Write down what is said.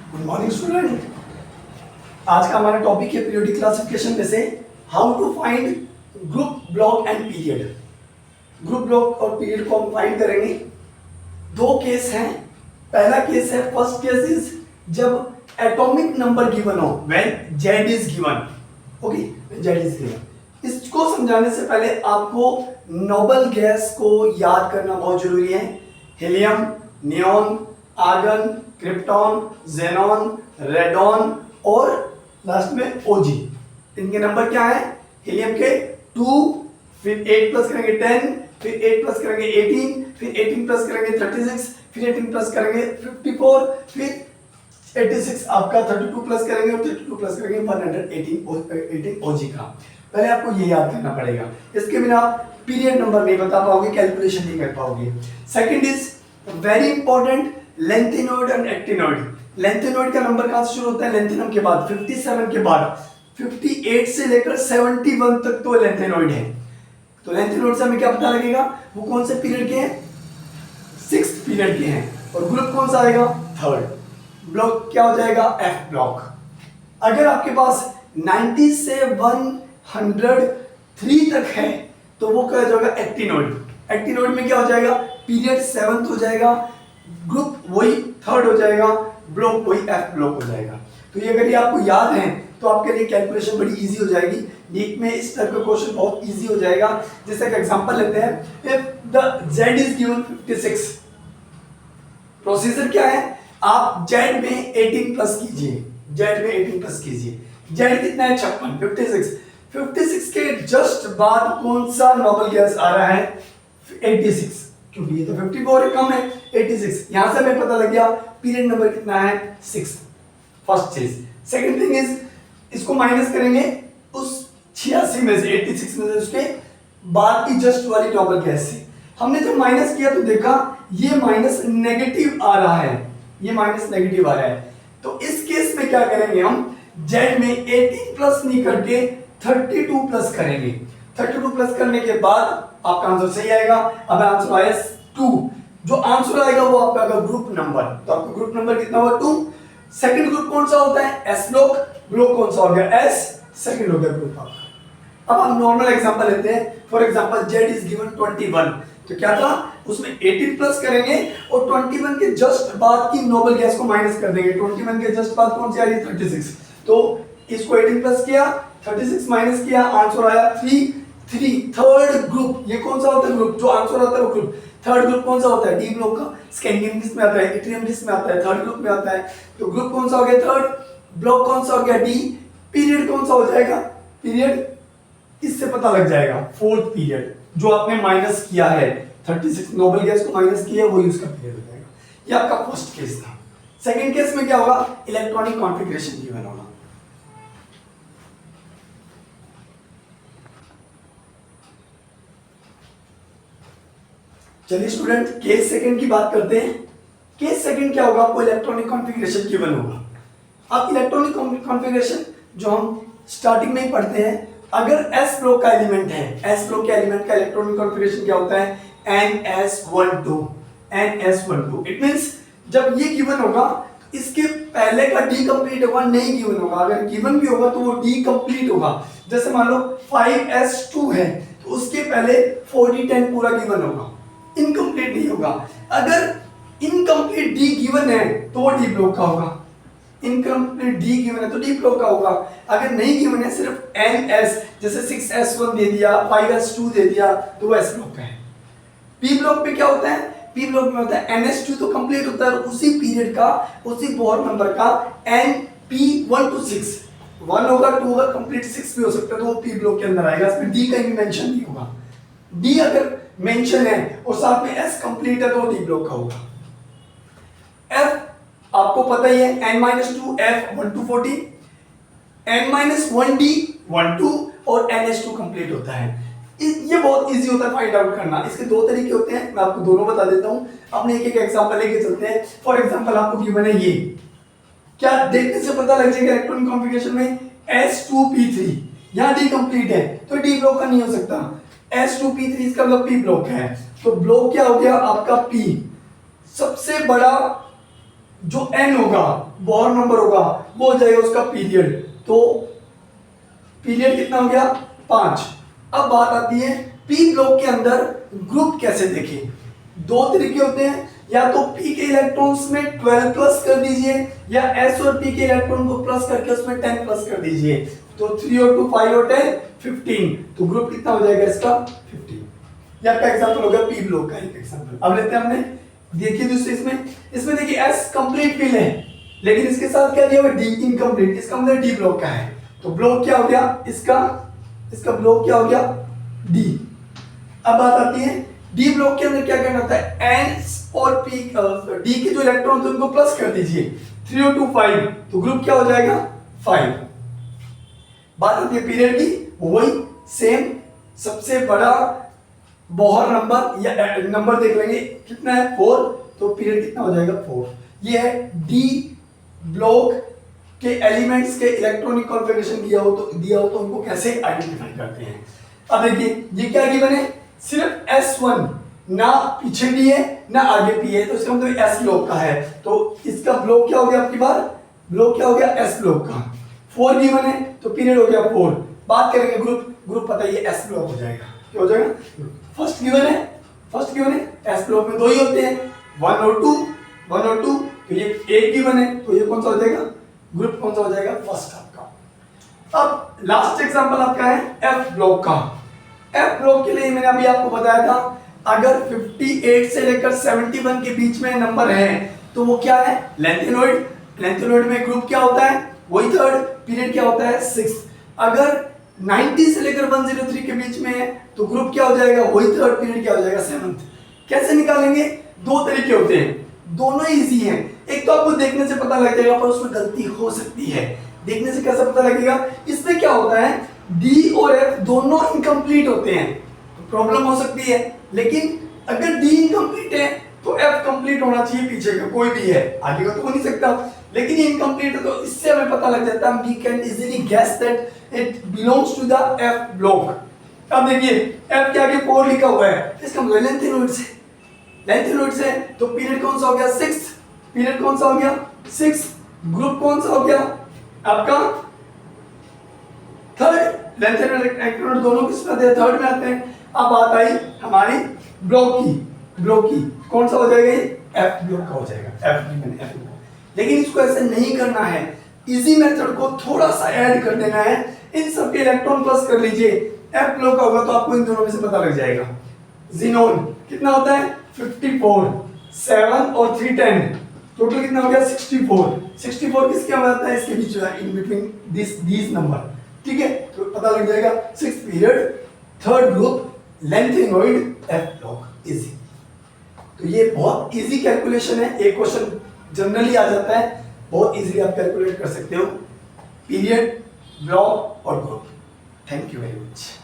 Good morning student. आज का हमारा टॉपिक है पीरियोडिक क्लासिफिकेशन में से how to find group, block and period. Group, block और पीरियड को हम फाइंड करेंगे। दो केस हैं। पहला केस है, फर्स्ट केस इज जब एटॉमिक नंबर गिवन हो, when Z is given. Okay, Z is given. इसको समझाने से पहले आपको नोबल गैस को याद करना बहुत जरूरी है। Helium, neon, argon, krypton, xenon, radon और लास्ट में ओजी। इनके नंबर क्या है? हीलियम के 2, फिर 8 प्लस करेंगे 10, फिर 8 प्लस करेंगे 18, फिर 18 प्लस करेंगे 36, फिर 18 प्लस करेंगे 54, फिर 86 आपका 32 प्लस करेंगे और 32 प्लस करेंगे 118 ओजी का। पहले आपको ये याद करना पड़ेगा, इसके बिना आप पीरियड नंबर नहीं बता पाओगे, कैलकुलेशन नहीं कर पाओगे। Second is very important, lanthanoid and actinoid. Lanthanoid का नंबर कहां से शुरू होता है? लेंथेनम के बाद 57 के बाद 58 से लेकर 71 तक तो लेंथेनॉइड है। तो लेंथेनॉइड से हमें क्या पता लगेगा वो कौन से पीरियड के हैं? 6th पीरियड के हैं। और ग्रुप कौन सा आएगा? 3rd। ब्लॉक क्या हो जाएगा? F block. अगर आपके पास 90 से 103 तक है तो वो क्या हो जाएगा? एक्टिनॉइड। एक्टिनॉइड में क्या हो जाएगा? पीरियड 7th हो जाएगा, ग्रुप वही 3rd हो जाएगा, ब्लॉक वही एफ ब्लॉक हो जाएगा। तो ये अगर ये आपको याद है तो आपके लिए कैलकुलेशन बड़ी इजी हो जाएगी। नीट में इस टाइप का क्वेश्चन बहुत इजी हो जाएगा। जैसे एक एग्जांपल लेते हैं, if the Z is given 56, procedure क्या है? आप जेड में 18 प्लस कीजिए, जेड में 18 प्लस कीजिए। जेड कितना है? 56। 56 के जस्ट बाद कौन सा नोबल गैस आ रहा है? 86, क्योंकि ये तो 54 है, कम है 86। यहां से हमें पता लग गया पीरियड नंबर कितना है? 6। फर्स्ट चीज। सेकंड थिंग इज इसको माइनस करेंगे उस 86 में से, 86 में से उसके बाद की जस्ट वाली नोबल गैस से। हमने जब माइनस किया तो देखा ये माइनस नेगेटिव आ रहा है, ये माइनस नेगेटिव आ रहा है। तो इस केस में क्या करेंगे हम? जेड में 18 प्लस नहीं करके 32 प्लस करेंगे। 32 प्लस करने के बाद आपका आंसर सही आएगा। अब आंसर आया 2। जो आंसर आएगा वो आपका आएगा ग्रुप नंबर। तो आपका ग्रुप नंबर कितना हुआ? 2। सेकंड ग्रुप कौन सा होता है? S block. ब्लॉक कौन सा हो गया? एस। सेकंड हो गया ग्रुप आपका। अब हम नॉर्मल एग्जांपल लेते हैं। For example Z is given 21, तो क्या था उसमें 18 प्लस करेंगे और 21 के जस्ट बाद की नोबल गैस को माइनस कर देंगे। 21 के जस्ट बाद कौन सी आ रही है? 36। तो इसको 18 प्लस किया, 36 माइनस किया, आंसर आया 3। थर्ड ग्रुप, ये कौन सा होता है ग्रुप? जो आंसर आता है वो ग्रुप। थर्ड ग्रुप कौन सा होता है? डी ब्लॉक का। स्कैंडियम लिस्ट में आता है, इट्रियम लिस्ट में आता है, थर्ड ग्रुप में आता है। तो ग्रुप कौन सा हो गया? थर्ड। ब्लॉक कौन सा हो गया? डी। पीरियड कौन सा हो जाएगा? पीरियड इससे पता लग जाएगा, 4th पीरियड जो आपने माइनस किया है, 36 नोबल गैस को माइनस किया है, वही उसका पीरियड हो जाएगा। ये आपका फर्स्ट केस था। सेकंड केस में क्या होगा? इलेक्ट्रॉनिक कॉन्फ़िगरेशन गिवन होगा। चलिए स्टूडेंट, केस सेकंड की बात करते हैं। केस सेकंड क्या होगा? आपको इलेक्ट्रॉनिक कॉन्फ़िगरेशन गिवन होगा। अब इलेक्ट्रॉनिक कॉन्फ़िगरेशन जो हम स्टार्टिंग में ही पढ़ते हैं, अगर एस ब्लॉक का एलिमेंट है, एस ब्लॉक के एलिमेंट का इलेक्ट्रॉनिक कॉन्फ़िगरेशन क्या होता है? NS12। NS12 इट मींस जब ये गिवन होगा तो इसके पहले का डी कंप्लीट होगा, नहीं गिवन होगा। अगर गिवन भी होगा तो वो डी कंप्लीट होगा। जैसे मान लो 5s2 है तो उसके पहले 4010 पूरा गिवन होगा, इनकम्प्लीट नहीं होगा। अगर इनकम्प्लीट डी गिवन है तो वो डी ब्लॉक का होगा, इनकम्प्लीट डी गिवन है तो डी ब्लॉक का होगा। अगर नहीं गिवन है, सिर्फ NS जैसे 6s1 दे दिया, 5s2 दे दिया, तो वो एस ब्लॉक का है। पी ब्लॉक पे क्या होता है? पी ब्लॉक में होता है NS2 तो कंप्लीट होता है, उसी पीरियड का, उसी बोर नंबर का NP1 to 6, 1 होगा, 2 होगा, कंप्लीट 6 भी हो सकता है, तो वो पी ब्लॉक के अंदर आएगा। इसमें डी का भी मेंशन नहीं होगा। डी अगर मेंशन है और साथ में एस कंप्लीट है तो डी ब्लॉक का होगा। एफ आपको पता ही है, n-2 f 1 to 14, n-1d 1 2 और ns2 कंप्लीट होता है। ये बहुत इजी होता है फाइंड आउट करना। इसके दो तरीके होते हैं, मैं आपको दोनों बता देता हूं। अपने एक एक एग्जांपल लेके चलते हैं। फॉर एग्जांपल आपको गिवन है ये, क्या देखने से पता लग जाएगा इलेक्ट्रॉनिक कॉन्फ़िगरेशन में S2p3, यहां डी कंप्लीट है तो डी ब्लॉक का नहीं हो सकता। S2p3 इसका मतलब पी ब्लॉक है, तो ब्लॉक क्या हो गया आपका? पी। सबसे बड़ा जो n होगा बोहर नंबर होगा वो हो जाएगा उसका पीरियड। तो पीरियड कितना हो गया 5। अब बात आती है पी ब्लॉक के अंदर ग्रुप कैसे देखें। दो तरीके होते हैं, या तो पी के इलेक्ट्रॉन्स में 12 प्लस कर दीजिए या एस और पी के इलेक्ट्रॉन को प्लस करके उसमें 10 प्लस कर दीजिए। तो 3 और 2 5 और 10 15। तो ग्रुप कितना हो जाएगा इसका 15। ये आपका एग्जांपल हो गया पी ब्लॉक का एक एग्जांपल। अब लेते हैं हमने, देखिए दूसरे इसमें देखिए एस कंप्लीट फिल है लेकिन इसके साथ क्या दिया हुआ डी इनकम्प्लीट, इसका मतलब डी ब्लॉक का है। तो ब्लॉक क्या हो गया इसका ब्लॉक क्या हो गया डी। अब बात आती है डी ब्लॉक के अंदर क्या करना होता है, एन और पी डी के जो इलेक्ट्रॉन थे उनको प्लस कर दीजिए। 3 और 2 5 तो ग्रुप क्या हो जाएगा 5। बात आती है पीरियड की, वही सेम सबसे बड़ा बोहर नंबर या नंबर देख लेंगे कितना है 4। तो पीरियड कितना हो जाएगा 4। ये है डी ब्लॉक के एलिमेंट्स के इलेक्ट्रॉनिक कॉन्फ़िगरेशन दिया हो तो उनको कैसे आइडेंटिफाई करते हैं। अब देखिए ये क्या गिवन है, सिर्फ S1 ना पीछे डी है ना आगे पी है, तो इसका मतलब एस ब्लॉक का है। तो इसका ब्लॉक क्या हो गया आपकी बार, ब्लॉक क्या हो गया एस ब्लॉक का। 4 गिवन है तो पीरियड हो गया 4। बात करेंगे ग्रुप पता है ये एस ब्लॉक हो जाएगा। क्या हो जाएगा, फर्स्ट गिवन है एस ब्लॉक में 2 ही होते हैं 1 और 2। तो ये एक गिवन है तो ये कौन सा हो जाएगा, ग्रुप कौन सा हो जाएगा फर्स्ट आपका। अब लास्ट एग्जांपल आपका है एफ ब्लॉक का। एफ ब्लॉक के लिए मैंने अभी आपको बताया था अगर 58 से लेकर 71 के बीच में नंबर है तो वो क्या है लेंथेनॉइड में ग्रुप क्या होता है वही 3rd, पीरियड क्या होता है 6। अगर 90 से लेकर 103 के बीच में है तो ग्रुप क्या हो जाएगा वही 3rd, पीरियड क्या हो जाएगा 7th। कैसे निकालेंगे, 2 तरीके होते हैं, दोनों इजी हैं। एक तो आपको देखने से पता लग जाएगा पर उसमें गलती हो सकती है। देखने से कैसे पता लगेगा, इसमें क्या होता है डी और एफ दोनों इनकम्प्लीट होते हैं तो प्रॉब्लम हो सकती है। लेकिन अगर डी इनकम्प्लीट है तो एफ कंप्लीट होना चाहिए, पीछे का कोई भी है आगे का तो हो नहीं सकता। लेकिन ये इनकम्प्लीट है तो इससे हमें पता लग जाता है, we can easily guess that it belongs to the F block. अब देखिए एफ के आगे 4 लिखा हुआ है, इसका मतलब लेंथेनॉइड से तो पीरियड कौन सा हो गया 6। ग्रुप कौन सा हो गया आपका 3rd। लेंथेनॉइड दोनों किस में आते हैं 3rd में आते हैं। अब बात आई हमारी ब्लॉक की कौन सा हो जाएगा ये एफ ब्लॉक का हो जाएगा एफ। लेकिन इसको ऐसे नहीं करना है, इजी मेथड को थोड़ा सा ऐड कर देना है, इन सब के इलेक्ट्रॉन प्लस कर लीजिए, एफ ब्लॉक का होगा तो आपको इन दोनों में से पता लग जाएगा। जिनोन कितना होता है 54, 7 और 3 10, टोटल कितना हो गया 64 किसके में आता है इसके बीच इन बिटवीन दिस नंबर, ठीक है। तो पता लग जाएगा 6th period 3rd group lanthanoid F block easy. तो ये बहुत इजी कैलकुलेशन है, एक क्वेश्चन जनरली आ जाता है, बहुत इजीली आप कैलकुलेट कर सकते हो पीरियड ब्लॉक और group. Thank you very much.